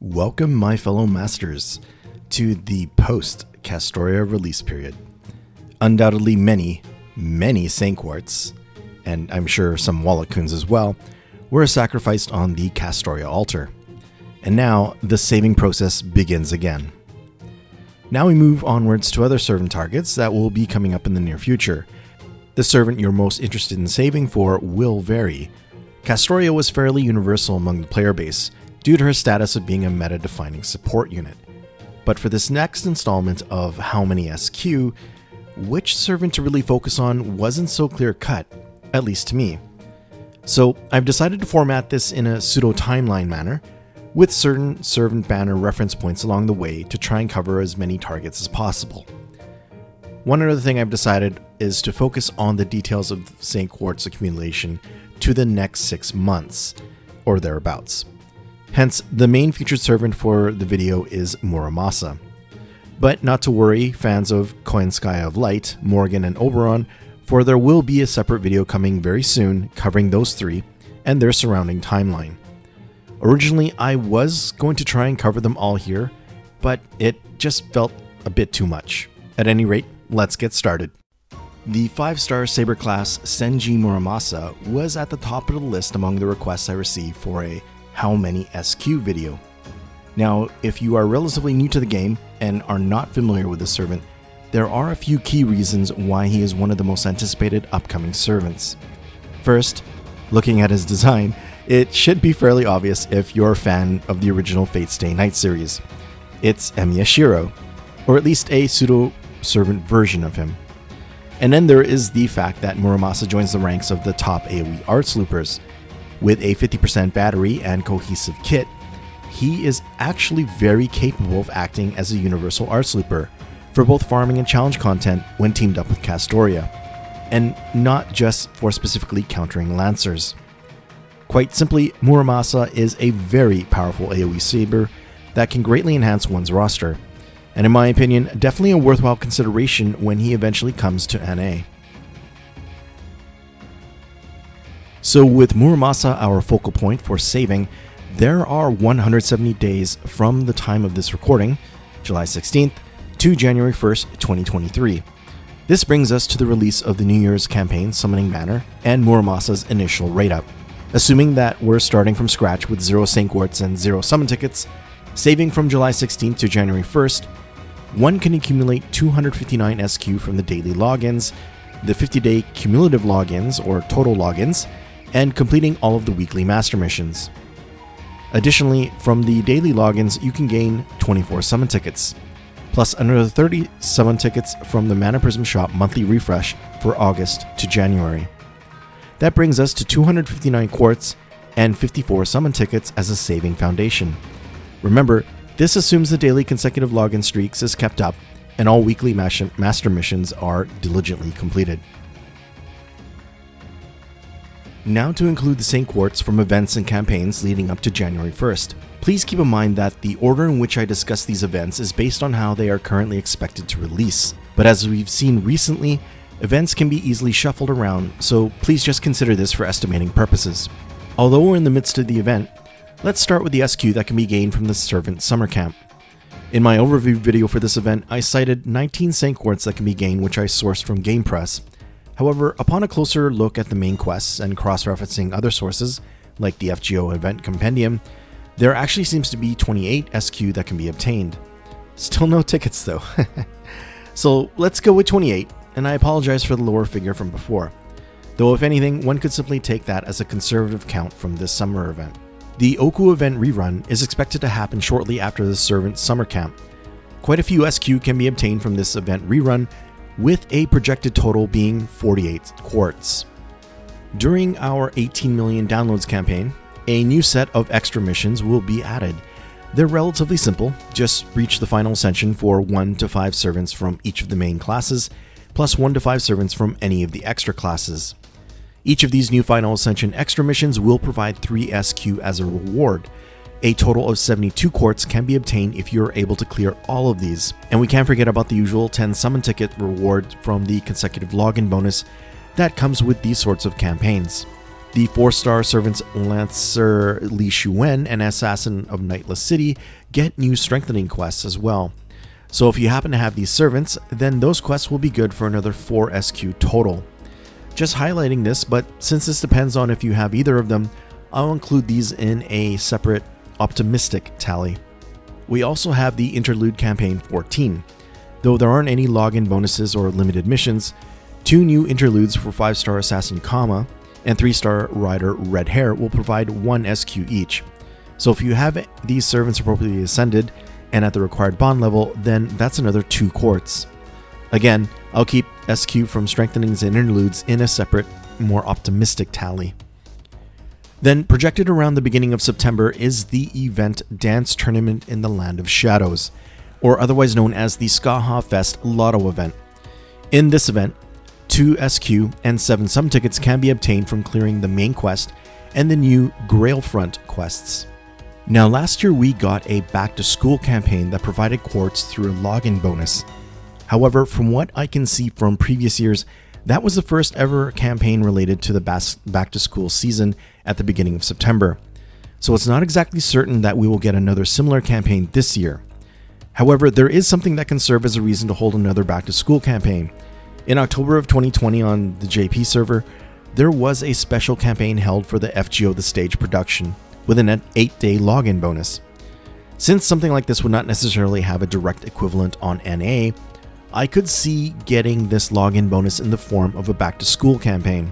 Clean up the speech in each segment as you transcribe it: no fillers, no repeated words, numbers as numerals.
Welcome, my fellow masters, to the post-Castoria release period. Undoubtedly many Saint Quartz, and I'm sure some Wallacoons as well, were sacrificed on the Castoria altar. And now the saving process begins again. Now we move onwards to other servant targets that will be coming up in the near future. The servant you're most interested in saving for will vary. Castoria was fairly universal among the player base, due to her status of being a meta-defining support unit. But for this next installment of How Many SQ, which servant to really focus on wasn't so clear-cut, at least to me. So I've decided to format this in a pseudo-timeline manner, with certain servant banner reference points along the way to try and cover as many targets as possible. One other thing I've decided is to focus on the details of Saint Quartz accumulation to the next 6 months, or thereabouts. Hence, the main featured servant for the video is Muramasa. But not to worry, fans of Koyanskaya of Light, Morgan, and Oberon, for there will be a separate video coming very soon covering those three and their surrounding timeline. Originally, I was going to try and cover them all here, but it just felt a bit too much. At any rate, let's get started. The 5-star Saber class Senji Muramasa was at the top of the list among the requests I received for a How Many SQ video. Now, if you are relatively new to the game and are not familiar with the servant, there are a few key reasons why he is one of the most anticipated upcoming servants. First, looking at his design, it should be fairly obvious if you're a fan of the original Fate Stay Night series. It's Ashiya, or at least a pseudo-servant version of him. And then there is the fact that Muramasa joins the ranks of the top AoE arts loopers. With a 50% battery and cohesive kit, he is actually very capable of acting as a universal arts looper for both farming and challenge content when teamed up with Castoria, and not just for specifically countering Lancers. Quite simply, Muramasa is a very powerful AoE saber that can greatly enhance one's roster, and in my opinion, definitely a worthwhile consideration when he eventually comes to NA. So with Muramasa our focal point for saving, there are 170 days from the time of this recording, July 16th, to January 1st, 2023. This brings us to the release of the New Year's campaign Summoning Banner and Muramasa's initial rate up. Assuming that we're starting from scratch with 0 Saint Quartz and 0 summon tickets, saving from July 16th to January 1st, one can accumulate 259 SQ from the daily logins, the 50-day cumulative logins or total logins, and completing all of the weekly master missions. Additionally, from the daily logins, you can gain 24 summon tickets, plus another 30 summon tickets from the Mana Prism Shop monthly refresh for August to January. That brings us to 259 quartz and 54 summon tickets as a saving foundation. Remember, this assumes the daily consecutive login streaks is kept up and all weekly master missions are diligently completed. Now to include the Saint Quartz from events and campaigns leading up to January 1st. Please keep in mind that the order in which I discuss these events is based on how they are currently expected to release, but as we've seen recently, events can be easily shuffled around, so please just consider this for estimating purposes. Although we're in the midst of the event, let's start with the SQ that can be gained from the Servant Summer Camp. In my overview video for this event, I cited 19 Saint Quartz that can be gained, which I sourced from GamePress. However, upon a closer look at the main quests and cross-referencing other sources, like the FGO event compendium, there actually seems to be 28 SQ that can be obtained. Still no tickets though. So let's go with 28, and I apologize for the lower figure from before. Though if anything, one could simply take that as a conservative count from this summer event. The Oku event rerun is expected to happen shortly after the Servant Summer Camp. Quite a few SQ can be obtained from this event rerun, with a projected total being 48 quartz. During our 18 million downloads campaign, a new set of extra missions will be added. They're relatively simple, just reach the final ascension for 1 to 5 servants from each of the main classes, plus 1 to 5 servants from any of the extra classes. Each of these new final ascension extra missions will provide 3 SQ as a reward. A total of 72 quartz can be obtained if you're able to clear all of these. And we can't forget about the usual 10 summon ticket reward from the consecutive login bonus that comes with these sorts of campaigns. The 4-star Servants Lancer Li Shuwen and Assassin of Nightless City get new strengthening quests as well. So if you happen to have these servants, then those quests will be good for another 4 SQ total. Just highlighting this, but since this depends on if you have either of them, I'll include these in a separate optimistic tally. We also have the Interlude Campaign 14. Though there aren't any login bonuses or limited missions, 2 new interludes for 5-star Assassin Kama and 3-star Rider Red Hair will provide 1 SQ each. So if you have these servants appropriately ascended and at the required bond level, then that's another 2 quartz. Again, I'll keep SQ from strengthenings and interludes in a separate, more optimistic tally. Then, projected around the beginning of September is the event Dance Tournament in the Land of Shadows, or otherwise known as the Skaha Fest Lotto event. In this event, 2 SQ and 7 summon tickets can be obtained from clearing the main quest and the new Grailfront quests. Now, last year we got a back-to-school campaign that provided quartz through a login bonus. However, from what I can see from previous years, that was the first ever campaign related to the back-to-school season at the beginning of September. So it's not exactly certain that we will get another similar campaign this year. However, there is something that can serve as a reason to hold another back-to-school campaign. In October of 2020 on the JP server, there was a special campaign held for the FGO The Stage production, with an 8-day login bonus. Since something like this would not necessarily have a direct equivalent on NA, I could see getting this login bonus in the form of a back-to-school campaign.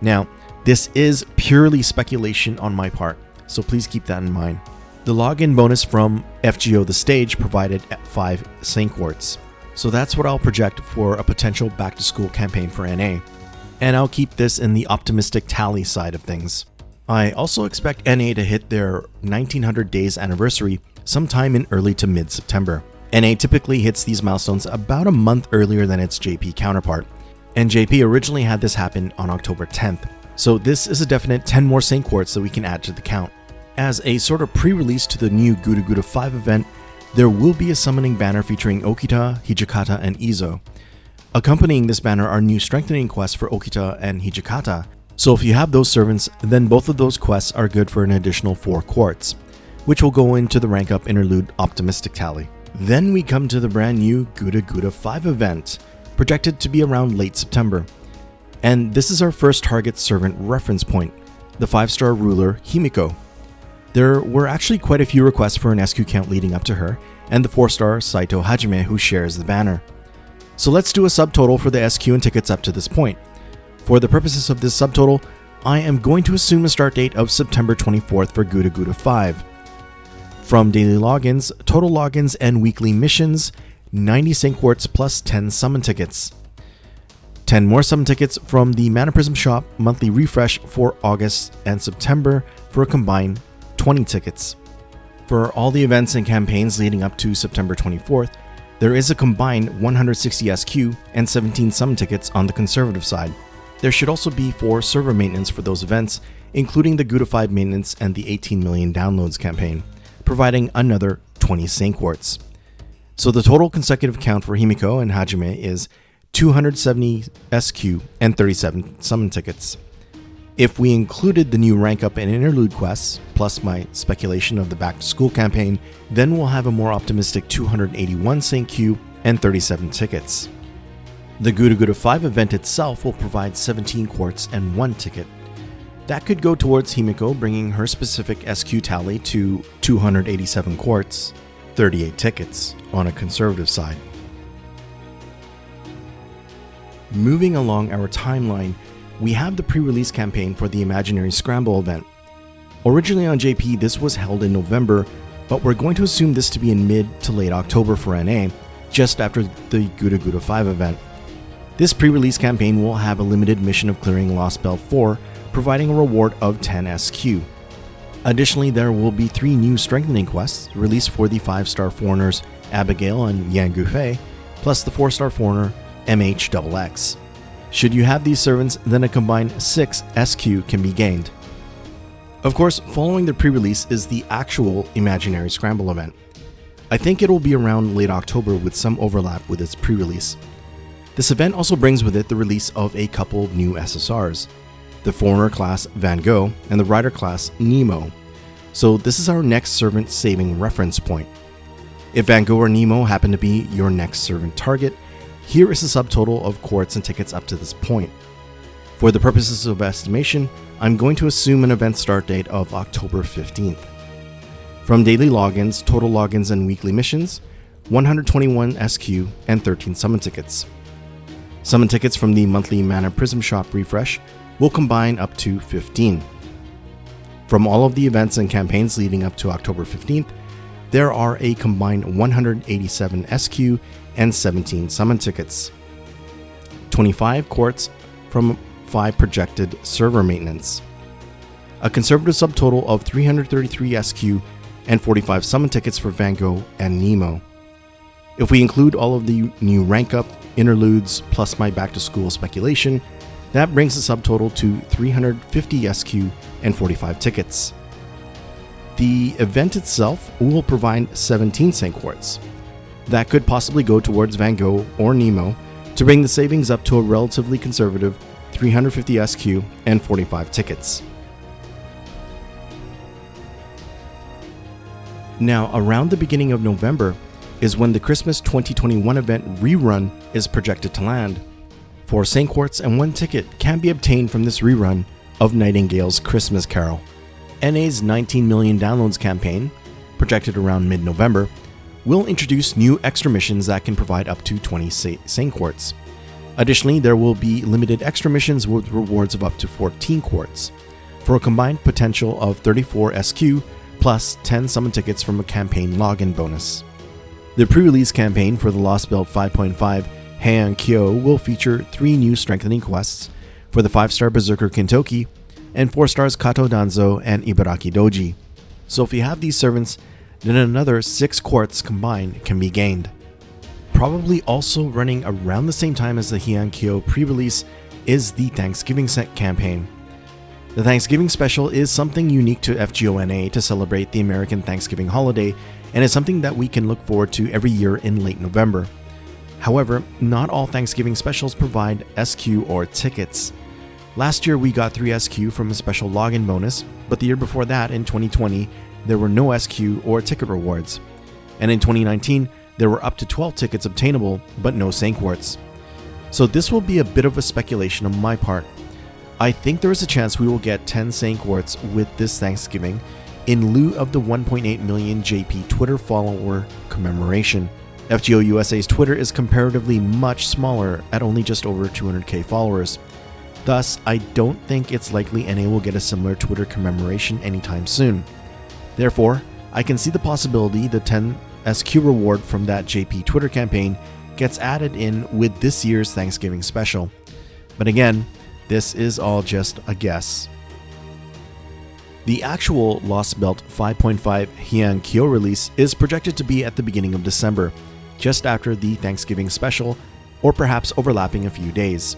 Now, this is purely speculation on my part, so please keep that in mind. The login bonus from FGO The Stage provided 5 Saint Quartz, so that's what I'll project for a potential back-to-school campaign for NA, and I'll keep this in the optimistic tally side of things. I also expect NA to hit their 1900 days anniversary sometime in early to mid-September. NA typically hits these milestones about a month earlier than its JP counterpart, and JP originally had this happen on October 10th, so this is a definite 10 more Saint Quartz that we can add to the count. As a sort of pre-release to the new Guda Guda 5 event, there will be a summoning banner featuring Okita, Hijikata, and Izo. Accompanying this banner are new strengthening quests for Okita and Hijikata, so if you have those servants, then both of those quests are good for an additional 4 quartz, which will go into the rank up interlude optimistic tally. Then we come to the brand new Guda Guda 5 event, projected to be around late September. And this is our first target servant reference point, the 5-star ruler Himiko. There were actually quite a few requests for an SQ count leading up to her, and the 4-star Saito Hajime who shares the banner. So let's do a subtotal for the SQ and tickets up to this point. For the purposes of this subtotal, I am going to assume a start date of September 24th for Guda Guda 5. From daily logins, total logins, and weekly missions, 90 Saint Quartz plus 10 summon tickets. 10 more summon tickets from the Mana Prism shop monthly refresh for August and September for a combined 20 tickets. For all the events and campaigns leading up to September 24th, there is a combined 160 SQ and 17 summon tickets on the conservative side. There should also be 4 server maintenance for those events, including the Guda 5 maintenance and the 18 million downloads campaign, providing another 20 Saint Quartz. So the total consecutive count for Himiko and Hajime is 270 SQ and 37 summon tickets. If we included the new rank up and interlude quests, plus my speculation of the back to school campaign, then we'll have a more optimistic 281 Saint Q and 37 tickets. The Guda Guda 5 event itself will provide 17 quartz and 1 ticket. That could go towards Himiko, bringing her specific SQ tally to 287 quartz, 38 tickets on a conservative side. Moving along our timeline, we have the pre-release campaign for the Imaginary Scramble event. Originally on JP, this was held in November, but we're going to assume this to be in mid to late October for NA, just after the Guda Guda 5 event. This pre-release campaign will have a limited mission of clearing Lostbelt 4, providing a reward of 10 SQ. Additionally, there will be 3 new strengthening quests released for the 5-star foreigners Abigail and Yang Gufei, plus the 4-star foreigner MHXX. Should you have these servants, then a combined 6 SQ can be gained. Of course, following the pre-release is the actual Imaginary Scramble event. I think it will be around late October with some overlap with its pre-release. This event also brings with it the release of a couple new SSRs. the Foreigner class Van Gogh, and the Rider class Nemo. So this is our next Servants Saving reference point. If Van Gogh or Nemo happen to be your next servant target, here is a subtotal of quartz and tickets up to this point. For the purposes of estimation, I'm going to assume an event start date of October 15th. From daily logins, total logins, and weekly missions, 121 SQ and 13 summon tickets. Summon tickets from the monthly Mana Prism Shop refresh will combine up to 15. From all of the events and campaigns leading up to October 15th, there are a combined 187 SQ and 17 summon tickets. 25 quartz from 5 projected server maintenance. A conservative subtotal of 333 SQ and 45 summon tickets for Van Gogh and Nemo. If we include all of the new rank up, interludes, plus my back to school speculation, that brings the subtotal to 350 SQ and 45 tickets. The event itself will provide 17 Saint Quartz. That could possibly go towards Van Gogh or Nemo to bring the savings up to a relatively conservative 350 SQ and 45 tickets. Now, around the beginning of November is when the Christmas 2021 event rerun is projected to land. 4 Saint Quartz and 1 ticket can be obtained from this rerun of Nightingale's Christmas Carol. NA's 19 million downloads campaign, projected around mid-November, will introduce new extra missions that can provide up to 20 Saint Quartz. Additionally, there will be limited extra missions with rewards of up to 14 quartz, for a combined potential of 34 SQ plus 10 summon tickets from a campaign login bonus. The pre-release campaign for the Lostbelt 5.5 Heian-kyo will feature 3 new strengthening quests for the 5-star Berserker Kintoki and 4-stars Kato Danzo and Ibaraki Douji. So if you have these servants, then another 6 quartz combined can be gained. Probably also running around the same time as the Heian-kyo pre-release is the Thanksgiving set campaign. The Thanksgiving special is something unique to FGO NA to celebrate the American Thanksgiving holiday, and is something that we can look forward to every year in late November. However, not all Thanksgiving specials provide SQ or tickets. Last year we got 3 SQ from a special login bonus, but the year before that, in 2020, there were no SQ or ticket rewards. And in 2019, there were up to 12 tickets obtainable, but no Saint Quartz. So this will be a bit of a speculation on my part. I think there is a chance we will get 10 Saint Quartz with this Thanksgiving, in lieu of the 1.8 million JP Twitter follower commemoration. FGO USA's Twitter is comparatively much smaller at only just over 200k followers. Thus, I don't think it's likely NA will get a similar Twitter commemoration anytime soon. Therefore, I can see the possibility the 10 SQ reward from that JP Twitter campaign gets added in with this year's Thanksgiving special. But again, this is all just a guess. The actual Lostbelt 5.5 Heian-kyo release is projected to be at the beginning of December, just after the Thanksgiving special, or perhaps overlapping a few days.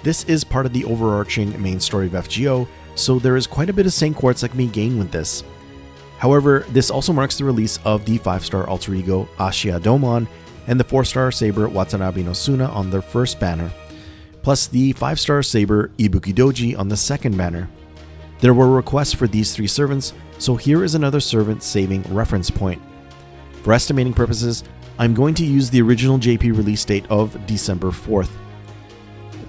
This is part of the overarching main story of FGO, so there is quite a bit of Saint Quartz that can be gained with this. However, this also marks the release of the 5-star alter ego Ashiya Douman and the 4-star saber Watanabe no Suna on their first banner, plus the 5-star saber Ibuki Douji on the second banner. There were requests for these 3 servants, so here is another servant saving reference point. For estimating purposes, I'm going to use the original JP release date of December 4th.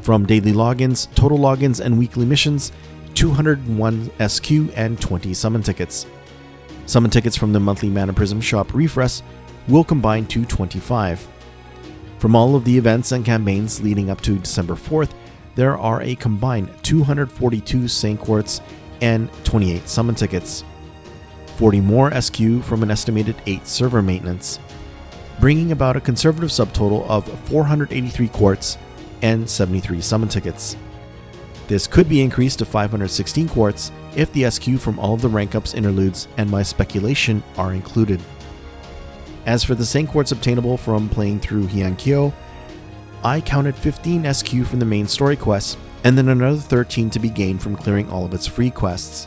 From daily logins, total logins, and weekly missions, 201 SQ and 20 summon tickets. Summon tickets from the monthly Mana Prism Shop refresh will combine to 25. From all of the events and campaigns leading up to December 4th, there are a combined 242 Saint Quartz and 28 summon tickets. 40 more SQ from an estimated 8 server maintenance, bringing about a conservative subtotal of 483 quartz and 73 summon tickets. This could be increased to 516 quartz if the SQ from all of the rank ups, interludes, and my speculation are included. As for the Saint Quartz obtainable from playing through Heian-kyo, I counted 15 SQ from the main story quests, and then another 13 to be gained from clearing all of its free quests.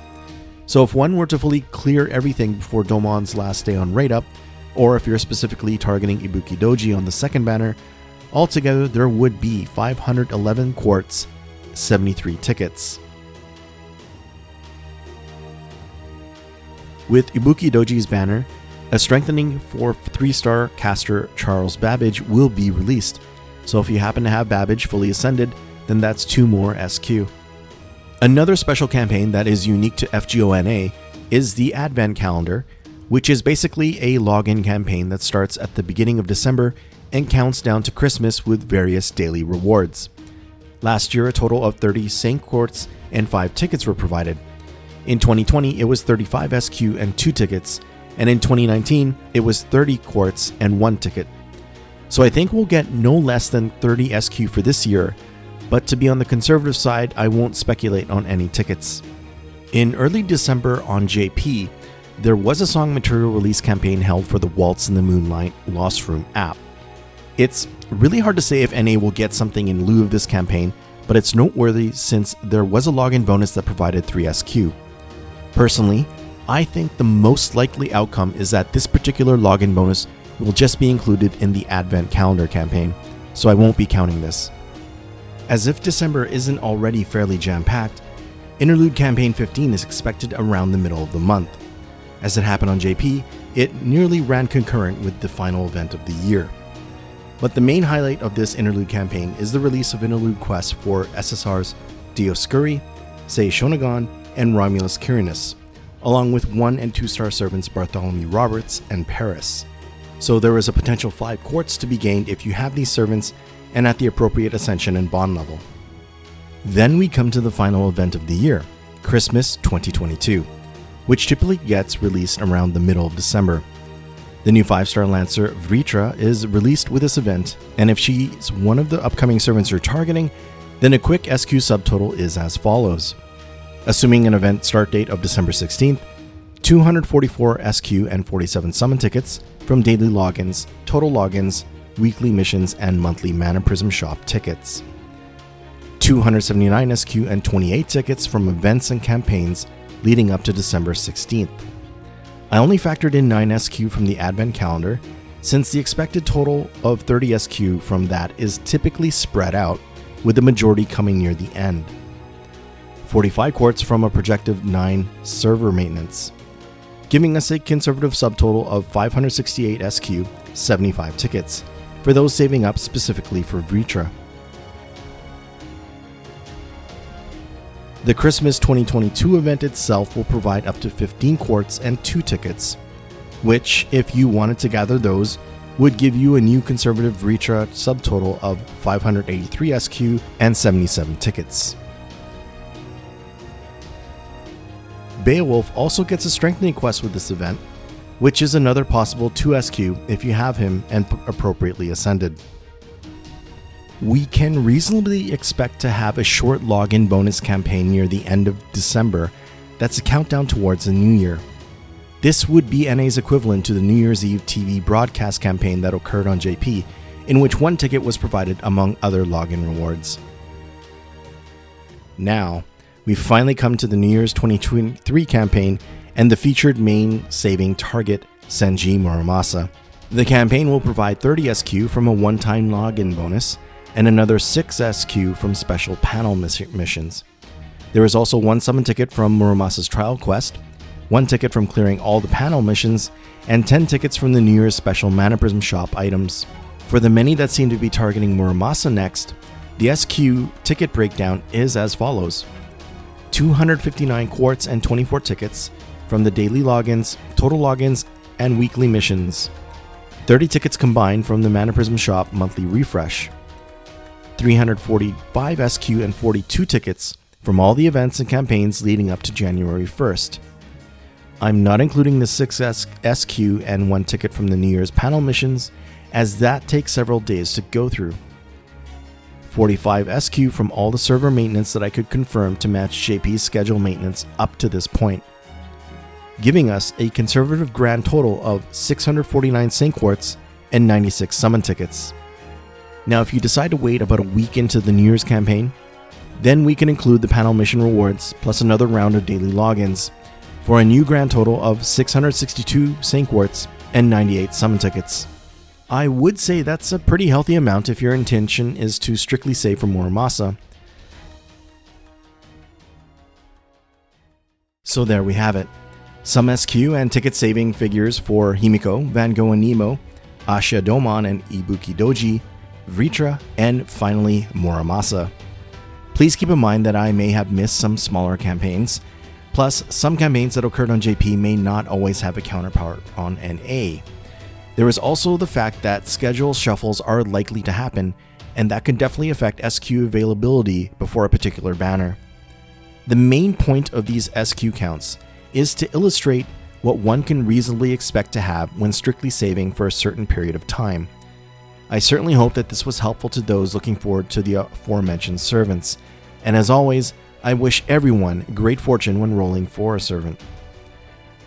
So if one were to fully clear everything before Douman's last day on raid up, or if you're specifically targeting Ibuki Douji on the second banner, altogether there would be 511 quartz, 73 tickets. With Ibuki Douji's banner, a strengthening for 3-star caster Charles Babbage will be released, so if you happen to have Babbage fully ascended, then that's 2 more SQ. Another special campaign that is unique to FGO NA is the Advent Calendar, which is basically a login campaign that starts at the beginning of December and counts down to Christmas with various daily rewards. Last year, a total of 30 Saint Quartz and 5 tickets were provided. In 2020, it was 35 SQ and 2 tickets, and in 2019, it was 30 Quartz and 1 ticket. So I think we'll get no less than 30 SQ for this year, but to be on the conservative side, I won't speculate on any tickets. In early December on JP, there was a song material release campaign held for the Waltz in the Moonlight Lost Room app. It's really hard to say if NA will get something in lieu of this campaign, but it's noteworthy since there was a login bonus that provided 3 SQ. Personally, I think the most likely outcome is that this particular login bonus will just be included in the Advent Calendar campaign, so I won't be counting this. As if December isn't already fairly jam-packed, Interlude Campaign 15 is expected around the middle of the month. As it happened on JP, it nearly ran concurrent with the final event of the year. But the main highlight of this Interlude campaign is the release of Interlude quests for SSRs Dioscuri, Sei Shonagon, and Romulus Quirinus, along with 1 and 2-star servants Bartholomew Roberts and Paris. So there is a potential 5 quartz to be gained if you have these servants and at the appropriate ascension and bond level. Then we come to the final event of the year, Christmas 2022, which typically gets released around the middle of December. The new 5-star Lancer Vritra is released with this event, and if she's one of the upcoming servants you're targeting, then a quick SQ subtotal is as follows. Assuming an event start date of December 16th, 244 SQ and 47 summon tickets from daily logins, total logins, weekly missions, and monthly Mana Prism Shop tickets. 279 SQ and 28 tickets from events and campaigns leading up to December 16th. I only factored in 9 SQ from the Advent Calendar, since the expected total of 30 SQ from that is typically spread out, with the majority coming near the end. 45 quartz from a projected 9 server maintenance, giving us a conservative subtotal of 568 SQ, 75 tickets, for those saving up specifically for Vritra. The Christmas 2022 event itself will provide up to 15 quartz and 2 tickets, which, if you wanted to gather those, would give you a new conservative Vritra subtotal of 583 SQ and 77 tickets. Beowulf also gets a strengthening quest with this event, which is another possible 2 SQ if you have him and appropriately ascended. We can reasonably expect to have a short login bonus campaign near the end of December that's a countdown towards the new year. This would be NA's equivalent to the New Year's Eve TV broadcast campaign that occurred on JP, in which 1 ticket was provided among other login rewards. Now, we've finally come to the New Year's 2023 campaign and the featured main saving target, Senji Muramasa. The campaign will provide 30 SQ from a one-time login bonus and another 6 SQ from special panel missions. There is also 1 summon ticket from Muramasa's trial quest, 1 ticket from clearing all the panel missions, and 10 tickets from the New Year's special Mana Prism Shop items. For the many that seem to be targeting Muramasa next, the SQ ticket breakdown is as follows: 259 quartz and 24 tickets from the daily logins, total logins, and weekly missions. 30 tickets combined from the Mana Prism Shop monthly refresh. 345 SQ and 42 tickets from all the events and campaigns leading up to January 1st. I'm not including the 6 SQ and 1 ticket from the New Year's panel missions, as that takes several days to go through. 45 SQ from all the server maintenance that I could confirm to match JP's schedule maintenance up to this point, giving us a conservative grand total of 649 Saint Quartz and 96 summon tickets. Now, if you decide to wait about a week into the New Year's campaign, then we can include the panel mission rewards plus another round of daily logins for a new grand total of 662 Saint Quartz and 98 summon tickets. I would say that's a pretty healthy amount if your intention is to strictly save for Muramasa. So there we have it. Some SQ and ticket saving figures for Himiko, Van Gogh and Nemo, Ashiya Douman and Ibuki Douji, Vritra, and finally Muramasa. Please keep in mind that I may have missed some smaller campaigns, plus some campaigns that occurred on JP may not always have a counterpart on NA. There is also the fact that schedule shuffles are likely to happen, and that can definitely affect SQ availability before a particular banner. The main point of these SQ counts is to illustrate what one can reasonably expect to have when strictly saving for a certain period of time. I certainly hope that this was helpful to those looking forward to the aforementioned servants, and as always, I wish everyone great fortune when rolling for a servant.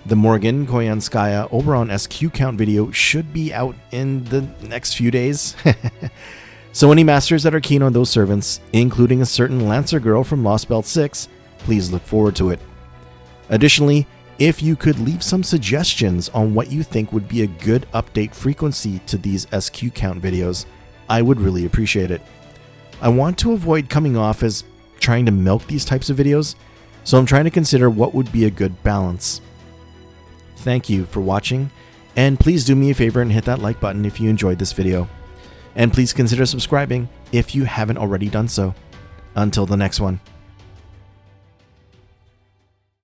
The Servants Koyanskaya Oberon SQ count video should be out in the next few days. So any masters that are keen on those servants, including a certain Lancer girl from Lostbelt 6, please look forward to it. Additionally, if you could leave some suggestions on what you think would be a good update frequency to these SQ count videos, I would really appreciate it. I want to avoid coming off as trying to milk these types of videos, so I'm trying to consider what would be a good balance. Thank you for watching, and please do me a favor and hit that like button if you enjoyed this video. And please consider subscribing if you haven't already done so. Until the next one.